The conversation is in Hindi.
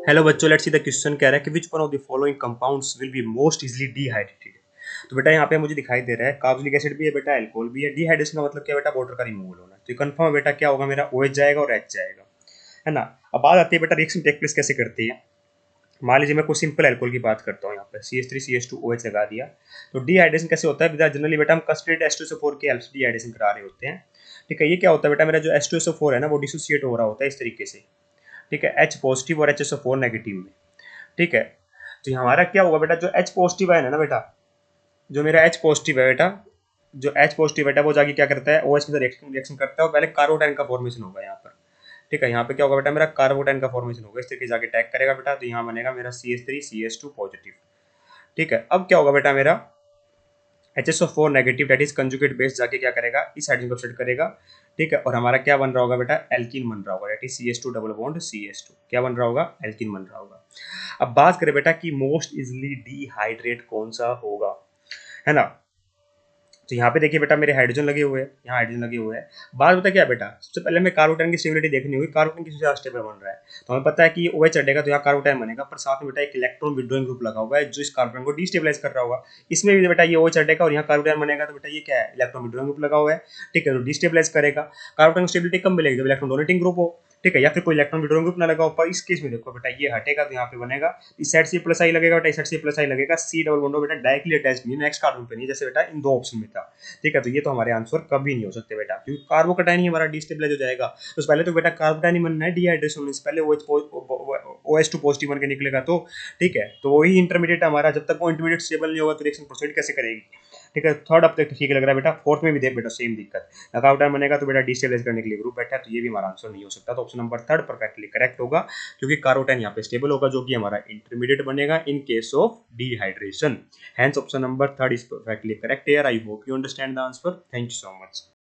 हेलो बच्चों, लेट्स सी द क्वेश्चन कह रहा है कि which one of the following compounds will be most easily dehydrated. तो बेटा यहाँ पे मुझे दिखाई दे रहा है कार्बोक्सिलिक एसिड भी है बेटा, अल्कोहल भी है। डिहाइड्रेशन का मतलब क्या बेटा, वाटर का रिमूवल होना। तो कंफर्म है बेटा, क्या होगा मेरा OH जाएगा और H जाएगा, है ना। अब बात आती है बेटा रिएक्शन टेक प्लेस कैसे करती है। मान लीजिए मैं कोई सिंपल अल्कोहल की बात करता हूँ, यहाँ पे CH3CH2OH लगा दिया। तो डिहाइड्रेशन कैसे होता है बेटा, जनरली बेटा हम कंसंट्रेटेड H2SO4 के हेल्प से डिहाइड्रेशन करा रहे होते हैं। ठीक है, ये क्या होता है बेटा, मेरा जो H2SO4 है ना वो डिसोसिएट हो रहा होता है इस तरीके से। ठीक है, H पॉजिटिव और HSO4 नेगेटिव में। ठीक है, तो हमारा क्या होगा बेटा, जो H पॉजिटिव है ना बेटा, जो मेरा H पॉजिटिव है बेटा, जो H पॉजिटिव बेटा वो जाके क्या करता है, OH के साथ रिएक्शन करता है और पहले कार्बोटाइन का फॉर्मेशन होगा यहाँ पर। ठीक है, यहाँ पे क्या होगा बेटा, मेरा कार्बोटाइन का फॉर्मेशन होगा, इस तरीके से जाके टैग करेगा बेटा, तो यहाँ बनेगा मेरा CH3CH2 पॉजिटिव। ठीक है, अब क्या होगा बेटा, मेरा HSO4 negative that is conjugate base जाके क्या करेगा, इस हाइड्रोजन को अपसेट करेगा। ठीक है, और हमारा क्या बन रहा होगा बेटा, एल्कीन बन रहा होगा, that is CH2 double bond CH2 क्या बन रहा होगा, एल्कीन बन रहा होगा। अब बात करें बेटा कि मोस्ट इजिली डिहाइड्रेट कौन सा होगा, है ना। तो यहाँ पे देखिए बेटा, मेरे हाइड्रोजन लगे हुए हैं, यहाँ हाइड्रोजन लगे हुए हैं। बात बता क्या बेटा, सबसे पहले हमें कार्बोटाइन की स्टेबिलिटी देखनी होगी, कार्बोटाइन किस ज्यादा स्टेबल बन रहा है। तो हमें पता है कि OH चढ़ेगा तो यहाँ कार्बोटाइन बनेगा, पर साथ में बेटा एक इलेक्ट्रॉन विड्रॉइंग ग्रुप लगा हुआ है जो इस कार्बोटाइन को डिस्टेबलाइज कर रहा होगा। इसमें भी बेटा ये OH चढ़ेगा और यहाँ कार्बोटाइन बनेगा, तो बेटा ये क्या है, इलेक्ट्रॉन विड्रॉइंग ग्रुप लगा हुआ है। ठीक है, तो डिस्टेबलाइज करेगा। कार्बोटाइन को स्टेबिलिटी कम मिलेगी जब इलेक्ट्रॉन डोनेटिंग ग्रुप हो। ठीक है, या फिर कोई इलेक्ट्रॉन विड्रॉइंग ग्रुप ना लगा हो। पर इस केस में देखो बेटा, ये हटेगा तो यहाँ पे बनेगा, इस साइड से प्लस आई लगेगा बेटा, इस साइड से प्लस आई लगेगा, C डबल बॉन्ड बेटा डायरेक्टली अटैच नहीं है, नेक्स्ट कार्बन पे नहीं, जैसे बेटा इन दो ऑप्शन में था। ठीक है, तो ये तो हमारे आंसर कभी नहीं हो सकते बेटा, क्योंकि कार्बोकटाइन ही हमारा डिस्टेबलाइज हो जाएगा। तो पहले तो बेटा कार्बोकटाइन ही बनना है, डिहाइड्रेशन होने से पहले OH2 पॉजिटिव बन के निकलेगा तो। ठीक है, तो वही इंटरमीडिएट हमारा, जब तक वो इंटरमीडिएट स्टेबल नहीं होगा तो रिएक्शन प्रोसीड कैसे करेगी। ठीक है, थर्ड अब तक ठीक लग रहा है बेटा, फोर्थ में भी देख बेटा सेम दिक्कत, कार्बोकटाइन बनेगा तो बेटा डिस्टेबलाइज करने के लिए ग्रुप बैठा है, तो ये भी हमारा आंसर नहीं हो सकता। तो option number third perfectly correct होगा, क्योंकि कार्बोकटाइन यहाँ पे स्टेबल होगा, जो कि हमारा इंटरमीडिएट बनेगा in case of dehydration. Hence option number third is perfectly correct here. I hope you understand the answer. Thank you so much.